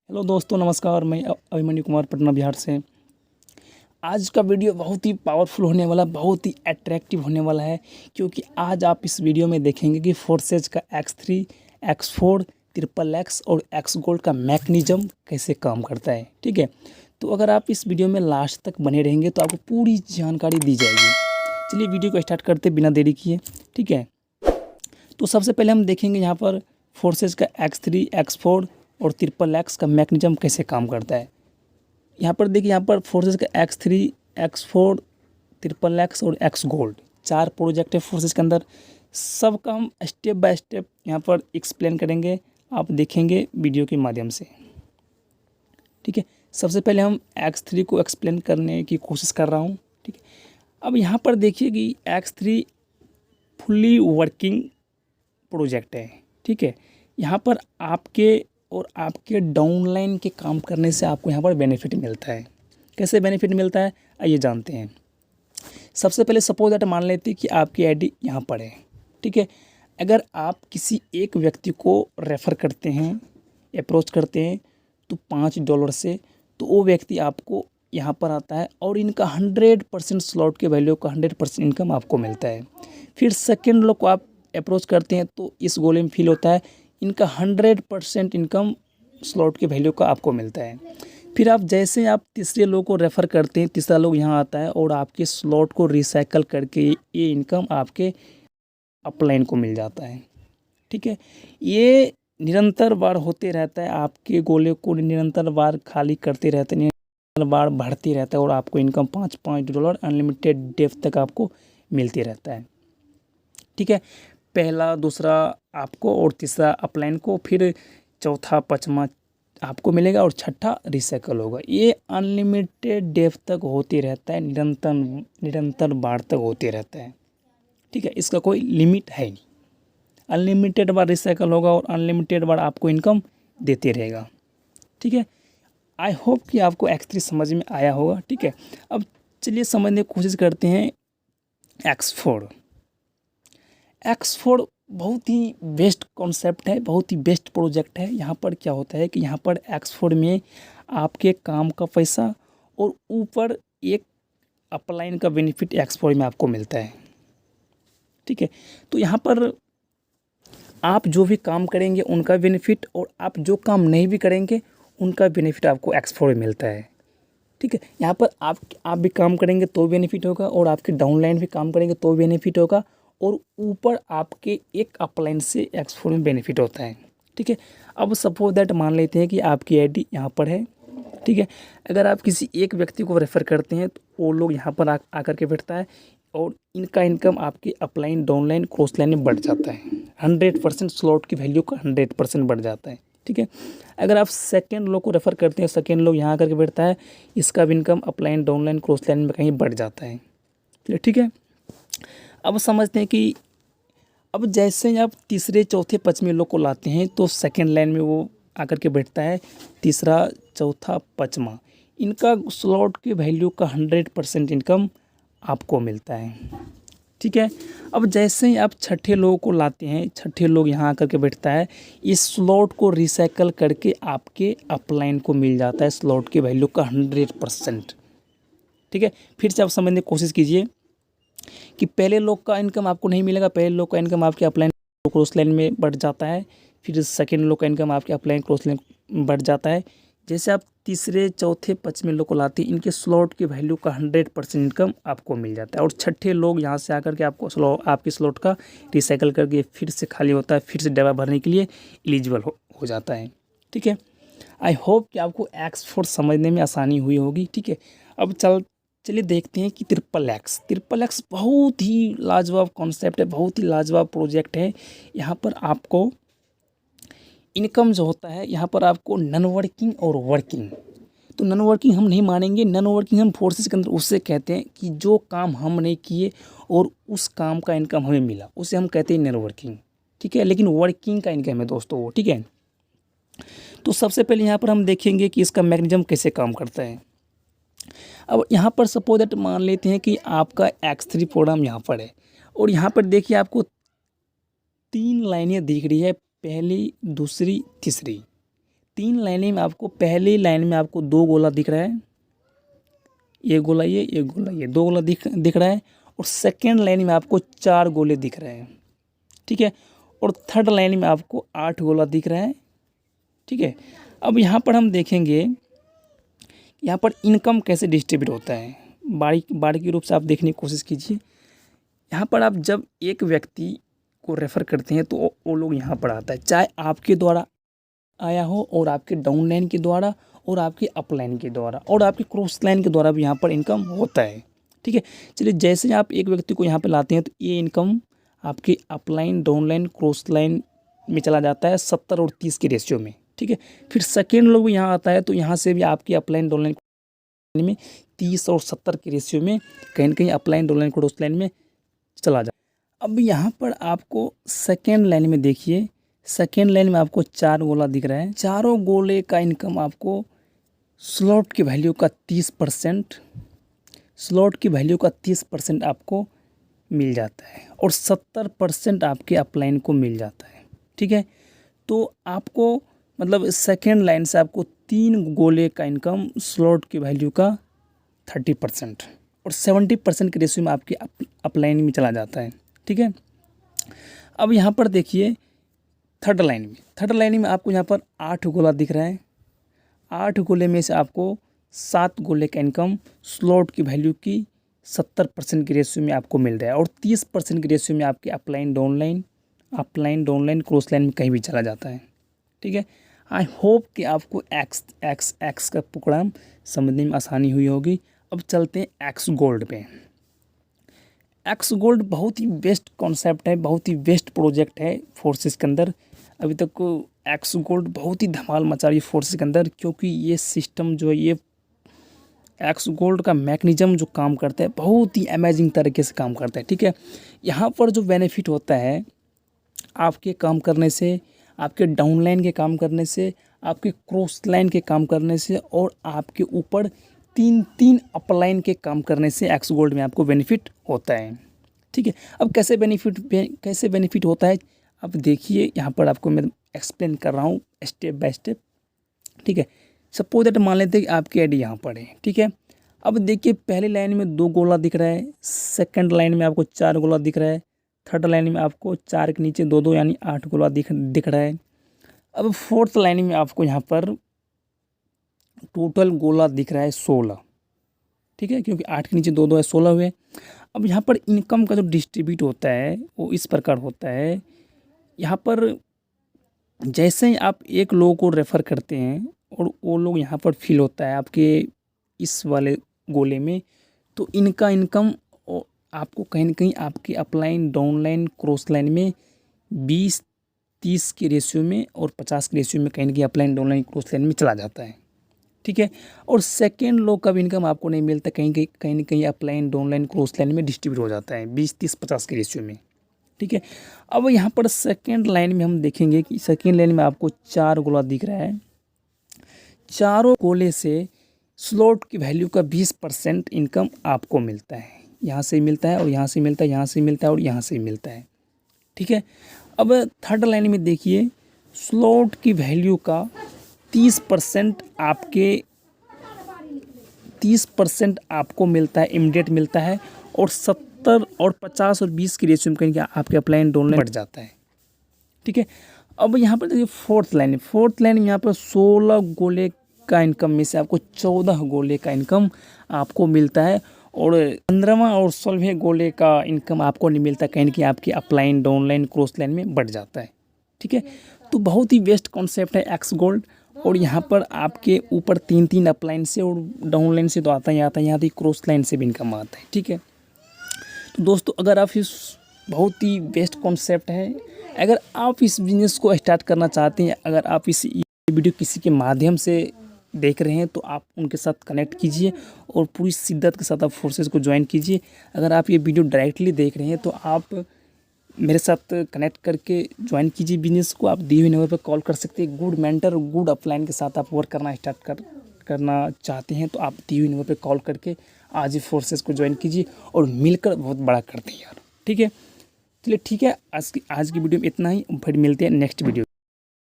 Hello दोस्तों, नमस्कार। मैं अभिमन्यु कुमार, पटना बिहार से। आज का वीडियो बहुत ही पावरफुल होने वाला, बहुत ही अट्रैक्टिव होने वाला है, क्योंकि आज आप इस वीडियो में देखेंगे कि फोर्सेज का X3, X4, ट्रिपल एक्स और एक्स गोल्ड का मैकेनिज्म कैसे काम करता है। ठीक है, तो अगर आप इस वीडियो में लास्ट तक बने रहेंगे तो आपको पूरी जानकारी दी जाएगी। चलिए वीडियो को स्टार्ट करते बिना देरी किए। ठीक है, तो सबसे पहले हम देखेंगे यहाँ पर फोर्सेज का X3, X4 और ट्रिपल एक्स का मैकेनिज्म कैसे काम करता है। यहाँ पर देखिए, यहाँ पर फोर्सेज का X3, X4, ट्रिपल एक्स और एक्स गोल्ड 4 प्रोजेक्ट है फोर्सेज के अंदर। सबका हम स्टेप बाय स्टेप यहाँ पर एक्सप्लेन करेंगे, आप देखेंगे वीडियो के माध्यम से। ठीक है, सबसे पहले हम X3 को एक्सप्लेन करने की कोशिश कर रहा हूँ। ठीक है, अब यहाँ पर देखिए कि X3 फुल्ली वर्किंग प्रोजेक्ट है। ठीक है, यहाँ पर आपके और आपके डाउनलाइन के काम करने से आपको यहाँ पर बेनिफिट मिलता है। कैसे बेनिफिट मिलता है, आइए जानते हैं। सबसे पहले सपोज दैट मान लेते हैं कि आपकी आईडी यहाँ पर है। ठीक है, अगर आप किसी एक व्यक्ति को रेफ़र करते हैं, अप्रोच करते हैं तो $5 से, तो वो व्यक्ति आपको यहाँ पर आता है और इनका 100% स्लॉट के वैल्यू का 100% इनकम आपको मिलता है। फिर सेकेंड लोग को आप अप्रोच करते हैं तो इस गोले में फील होता है, इनका 100% इनकम स्लॉट के वैल्यू का आपको मिलता है। फिर आप जैसे आप तीसरे लोग को रेफ़र करते हैं, तीसरा लोग यहाँ आता है और आपके स्लॉट को रिसाइकल करके ये इनकम आपके अपलाइन को मिल जाता है। ठीक है, ये निरंतर बार होते रहता है, आपके गोले को निरंतर बार खाली करते रहते हैं, निरंतर बार बढ़ती रहता है और आपको इनकम $5 अनलिमिटेड डेप्थ तक आपको मिलती रहता है। ठीक है, पहला, दूसरा आपको और तीसरा अपलाइन को, फिर चौथा, पाँचवा आपको मिलेगा और छठा रिसाइकल होगा। ये अनलिमिटेड डेप्थ तक होते रहता है, निरंतर बार तक होते रहता है। ठीक है, इसका कोई लिमिट है नहीं। अनलिमिटेड बार रिसाइकल होगा और अनलिमिटेड बार आपको इनकम देते रहेगा। ठीक है, आई होप कि आपको X3 समझ में आया होगा। ठीक है, अब चलिए समझने की कोशिश करते हैं X4। X4 बहुत ही बेस्ट कॉन्सेप्ट है, बहुत ही बेस्ट प्रोजेक्ट है। यहाँ पर क्या होता है कि यहाँ पर X4 में आपके काम का पैसा और ऊपर एक अपलाइन का बेनिफिट X4 में आपको मिलता है। ठीक है, तो यहाँ पर आप जो भी काम करेंगे उनका बेनिफिट और आप जो काम नहीं भी करेंगे उनका बेनिफिट आपको X4 में मिलता है। ठीक है, यहाँ पर आप भी काम करेंगे तो बेनिफिट होगा और आपके डाउनलाइन भी काम करेंगे तो बेनिफिट होगा और ऊपर आपके एक अपलाइन से X4 में बेनिफिट होता है। ठीक है, अब सपोज दैट मान लेते हैं कि आपकी आईडी यहाँ पर है। ठीक है, अगर आप किसी एक व्यक्ति को रेफ़र करते हैं तो वो लोग यहाँ पर आकर के बैठता है और इनका इनकम आपके अपलाइन, डाउनलाइन, क्रॉस लाइन में बढ़ जाता है। 100% स्लॉट की वैल्यू का 100% बढ़ जाता है। ठीक है, अगर आप सेकेंड लोग को रेफ़र करते हैं, सेकेंड लोग यहाँ आकर के बैठता है, इसका भी income upline, downline, cross line में कहीं बढ़ जाता है। ठीक है, अब समझते हैं कि अब जैसे आप तीसरे, चौथे, पाँचवें लोग को लाते हैं तो सेकेंड लाइन में वो आकर के बैठता है, तीसरा, चौथा, पाँचवा, इनका स्लॉट की वैल्यू का 100% इनकम आपको मिलता है। ठीक है, अब जैसे ही आप छठे लोगों को लाते हैं, छठे लोग यहाँ आकर के बैठता है, इस स्लॉट को रिसाइकल करके आपके अपलाइन को मिल जाता है स्लॉट की वैल्यू का 100%। ठीक है, फिर से आप समझने की कोशिश कीजिए कि पहले लोग का इनकम आपको नहीं मिलेगा, पहले लोग का इनकम आपके अपलाइन, क्रॉस लाइन में बढ़ जाता है, फिर सेकेंड लोग का इनकम आपके अपलाइन, क्रॉस लाइन बढ़ जाता है। जैसे आप तीसरे, चौथे, पाँचवें लोग को लाते हैं, इनके स्लॉट की वैल्यू का 100% इनकम आपको मिल जाता है और छठे लोग यहाँ से आकर के आपको आपके स्लॉट का रिसाइकल करके फिर से खाली होता है, फिर से डब्बा भरने के लिए एलिजिबल हो जाता है। ठीक है, आई होप कि आपको X4 समझने में आसानी हुई होगी। ठीक है, अब चलिए देखते हैं कि ट्रिपल एक्स बहुत ही लाजवाब कॉन्सेप्ट है, बहुत ही लाजवाब प्रोजेक्ट है। यहाँ पर आपको इनकम जो होता है, यहाँ पर आपको नॉन वर्किंग और वर्किंग, तो नॉन वर्किंग हम नहीं मानेंगे, नॉन वर्किंग हम फोर्सेस के अंदर उससे कहते हैं कि जो काम हम नहीं किए और उस काम का इनकम हमें मिला, उसे हम कहते हैं नॉन वर्किंग। ठीक है, लेकिन वर्किंग का इनकम है दोस्तों वो। ठीक है, तो सबसे पहले यहाँ पर हम देखेंगे कि इसका मैकेनिज्म कैसे काम करता है। अब यहाँ पर सपोज दैट मान लेते हैं कि आपका X3 प्रोग्राम यहाँ पर है और यहाँ पर देखिए आपको 3 लाइनें दिख रही है, पहली, दूसरी, तीसरी। 3 लाइनें में आपको, पहली लाइन में आपको 2 गोला दिख रहा है, ये गोला ये, एक गोला ये, 2 गोला दिख रहा है। और सेकेंड लाइन में आपको 4 गोले दिख रहे हैं, ठीक है। और थर्ड लाइन में आपको 8 गोला दिख रहा है, ठीक है। अब यहाँ पर हम देखेंगे यहाँ पर इनकम कैसे डिस्ट्रीब्यूट होता है, बारीकी रूप से आप देखने की कोशिश कीजिए। यहाँ पर आप जब एक व्यक्ति को रेफ़र करते हैं तो वो लोग यहाँ पर आता है, चाहे आपके द्वारा आया हो और आपके डाउन लाइन के द्वारा और आपके अप लाइन के द्वारा और आपके क्रॉस लाइन के द्वारा भी यहाँ पर इनकम होता है, ठीक है। चलिए, जैसे ही आप एक व्यक्ति को यहाँ पर लाते हैं तो ये इनकम आपके up line, down line, cross line में चला जाता है 70 और 30 के रेशियो में, ठीक है। फिर सेकेंड लोग भी यहाँ आता है तो यहाँ से भी आपकी अप लाइन, डाउन लाइन में 30 और 70 के रेशियो में कहीं ना कहीं up line, down line, cross line में चला जाए। अब यहाँ पर आपको सेकेंड लाइन में देखिए, सेकेंड लाइन में आपको 4 गोला दिख रहा है। चारों गोले का इनकम आपको स्लॉट की वैल्यू का 30%, स्लॉट की वैल्यू का 30% आपको मिल जाता है और 70% आपके अपलाइन को मिल जाता है, ठीक है। तो आपको मतलब सेकेंड लाइन से आपको 3 गोले का इनकम स्लॉट की वैल्यू का 30% और 70% के रेशियो में आपके अपलाइन में चला जाता है, ठीक है। अब यहाँ पर देखिए थर्ड लाइन में आपको यहाँ पर 8 गोला दिख रहा है। 8 गोले में से आपको 7 गोले का इनकम स्लॉट की वैल्यू की 70% के रेशियो में आपको मिल रहा है और 30% के रेशियो में आपके upline, down line, cross line में कहीं भी चला जाता है, ठीक है। आई होप कि आपको एक्स का प्रोग्राम समझने में आसानी हुई होगी। अब चलते हैं एक्स गोल्ड पे। एक्स गोल्ड बहुत ही बेस्ट कॉन्सेप्ट है, बहुत ही बेस्ट प्रोजेक्ट है फोर्सेस के अंदर। अभी तक एक्स गोल्ड बहुत ही धमाल मचा रही है फोर्सेस के अंदर, क्योंकि ये सिस्टम जो है, ये एक्स गोल्ड का मैकेनिज्म जो काम करता है बहुत ही अमेजिंग तरीके से काम करता है, ठीक है। यहाँ पर जो बेनिफिट होता है आपके काम करने से, आपके डाउन लाइन के काम करने से, आपके क्रॉस लाइन के काम करने से और आपके ऊपर 3 अपलाइन के काम करने से एक्स गोल्ड में आपको बेनिफिट होता है, ठीक है। अब कैसे बेनिफिट होता है अब देखिए, यहाँ पर आपको मैं एक्सप्लेन कर रहा हूँ स्टेप बाय स्टेप, ठीक है। सपोज दैट मान लेते हैं कि आपकी आईडी यहाँ पर है, ठीक है। अब देखिए पहली लाइन में 2 गोला दिख रहा है, सेकंड लाइन में आपको 4 गोला दिख रहा है, थर्ड लाइन में आपको 4 के नीचे 2 यानी 8 गोला दिख रहा है। अब फोर्थ लाइन में आपको यहाँ पर टोटल गोला दिख रहा है 16, ठीक है, क्योंकि 8 के नीचे 2 है, 16 हुए। अब यहाँ पर इनकम का जो डिस्ट्रीब्यूट होता है वो इस प्रकार होता है। यहाँ पर जैसे ही आप एक लोगों को रेफ़र करते हैं और वो लोग यहाँ पर फिल होता है आपके इस वाले गोले में, तो इनका इनकम आपको कहीं ना कहीं आपके upline, down line, cross line में 20-30 के रेशियो में और 50 के रेशियो में कहीं ना कहीं upline, down line, cross line में चला जाता है, ठीक है। और सेकेंड लो का भी इनकम आपको नहीं मिलता, कहीं ना कहीं upline, down line, cross line में डिस्ट्रीब्यूट हो जाता है 20-30-50 के रेशियो में, ठीक है। अब यहाँ पर सेकेंड लाइन में हम देखेंगे कि सेकेंड लाइन में आपको 4 गोला दिख रहा है। चारों गोले से स्लॉट की वैल्यू का 20% इनकम आपको मिलता है, यहाँ से मिलता है और यहाँ से मिलता है, यहाँ से मिलता है और यहाँ से मिलता है, ठीक है। अब थर्ड लाइन में देखिए स्लॉट की वैल्यू का 30% आपको मिलता है, इमीडिएट मिलता है और 70 और 50 और 20 की रेशियो में कहीं आपके अपलाइन, डाउन लाइन बढ़ जाता है, ठीक है। अब यहाँ पर देखिए फोर्थ लाइन में यहाँ पर 16 गोले का इनकम में से आपको 14 गोले का इनकम आपको मिलता है और 15वां और 16वें गोले का इनकम आपको नहीं मिलता, कहीं ना कहीं आपकी upline, down line, cross line में बढ़ जाता है, ठीक है। तो बहुत ही बेस्ट कॉन्सेप्ट है एक्स गोल्ड। और यहाँ पर आपके ऊपर 3 अपलाइन से और डाउन लाइन से तो आता ही आता है, यहाँ तक क्रॉस लाइन से भी इनकम आता है, ठीक है। तो दोस्तों अगर आप इस बहुत ही बेस्ट कॉन्सेप्ट है, अगर आप इस बिज़नेस को स्टार्ट करना चाहते हैं, अगर आप इस वीडियो किसी के माध्यम से देख रहे हैं तो आप उनके साथ कनेक्ट कीजिए और पूरी शिद्दत के साथ आप फोर्सेस को ज्वाइन कीजिए। अगर आप ये वीडियो डायरेक्टली देख रहे हैं तो आप मेरे साथ कनेक्ट करके ज्वाइन कीजिए बिजनेस को। आप दिए हुए नंबर पर कॉल कर सकते हैं। गुड मेंटर, गुड अपलाइन के साथ आप वर्क करना स्टार्ट करना चाहते हैं तो आप दिए हुए नंबर पर कॉल करके आज ही फोर्सेस को ज्वाइन कीजिए और मिलकर बहुत बड़ा करते हैं यार, ठीक है। चलिए ठीक है, आज की वीडियो में इतना ही, फिर मिलते हैं नेक्स्ट वीडियो।